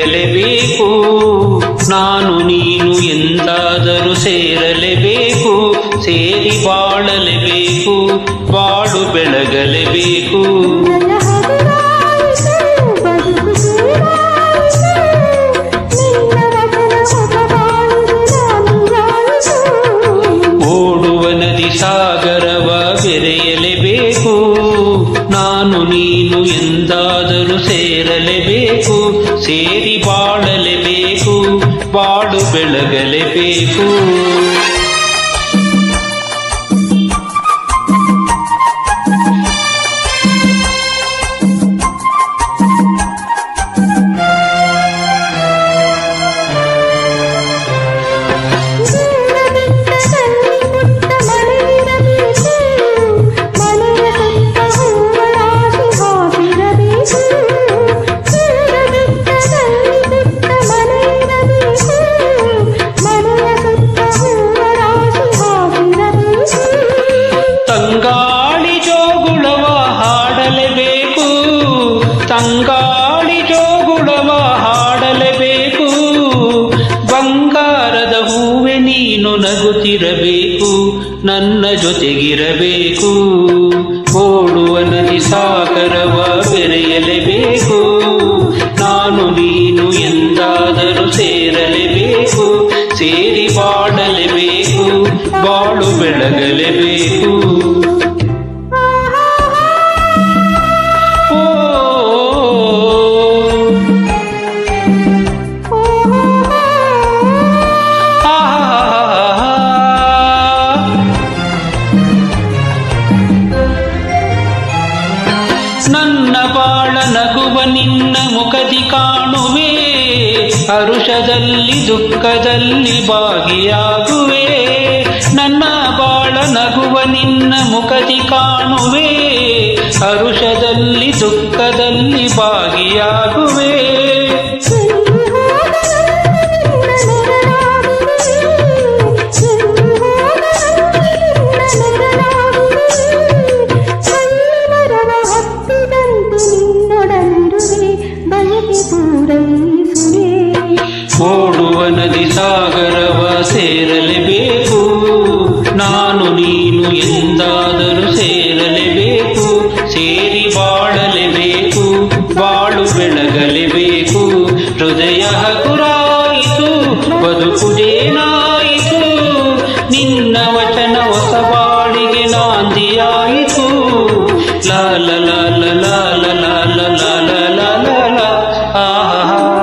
ಬೆರೆಯಲೇಬೇಕು. ನಾನು ನೀನು ಎಂದಾದರೂ ಸೇರಲೇಬೇಕು. ಸೇರಿ ಬಾಳಲೇಬೇಕು. ಬಾಳು ಬೆಳಗಲೇಬೇಕು. ಓಡುವ ನದಿ ಸಾಗರವ ಬೆರೆಯಲೇಬೇಕು. ನಾನು ನೀನು ಎಂದಾದರೂ ಸೇರಲೇಬೇಕು. ಸೇರಿ ಬಾಳಲೇಬೇಕು. ಬಾಳು ಬೆಳಗಲೇಬೇಕು. ತಂಗಾಳಿ ಜೋಗುಳವ ಹಾಡಲೇಬೇಕು. ತಂಗಾಳಿ ಜೋಗುಳವ ಹಾಡಲೇಬೇಕು. ಬಂಗಾರದ ಹೂವೆ ನೀನು ನಗುತ್ತಿರಬೇಕು. ನನ್ನ ಜೊತೆಗಿರಬೇಕು. ಓಡುವ ನದಿ ಸಾಗರವ ಬೆರೆಯಲೇಬೇಕು. ನಾನು ನೀನು ಎಂದಾದರೂ ಸೇರಲೇಬೇಕು. ಸೇರಿ ಬಾಳಲೇಬೇಕು. ಬಾಳು ಬೆಳಗಲೇಬೇಕು. ನನ್ನ ಬಾಳ ನಗುವ ನಿನ್ನ ಮುಖದಿ ಕಾಣುವೆ. ಹರುಷದಲ್ಲಿ ದುಃಖದಲ್ಲಿ ಭಾಗಿಯಾಗುವೆ. ನನ್ನ ಬಾಳ ನಗುವ ನಿನ್ನ ಮುಖದಿ ಕಾಣುವೆ. ಹರುಷದಲ್ಲಿ ದುಃಖದಲ್ಲಿ ಭಾಗಿಯಾಗುವೆ. ಓಡುವ ನದಿ ಸಾಗರವ ಸೇರಲೇಬೇಕು. ನಾನು ನೀನು ಎಂದಾದರೂ ಸೇರಲೇಬೇಕು. ಸೇರಿ ಬಾಳಲೇಬೇಕು. ಬಾಳು ಬೆಳಗಲೇಬೇಕು. ಹೃದಯ ಹಗುರಾಯಿತು. ಬದುಕುದೇನಾಯಿತು. ನಿನ್ನ ವಚನ ಹೊಸ ಬಾಳಿಗೆ ನಾಂದಿಯಾಯಿತು. ಲಾಲ ಲಾಲ ಲಾಲ ಲಾಲ ಲಾಲ ಲಾಲ ಲಾಲ. ಆಹಾ.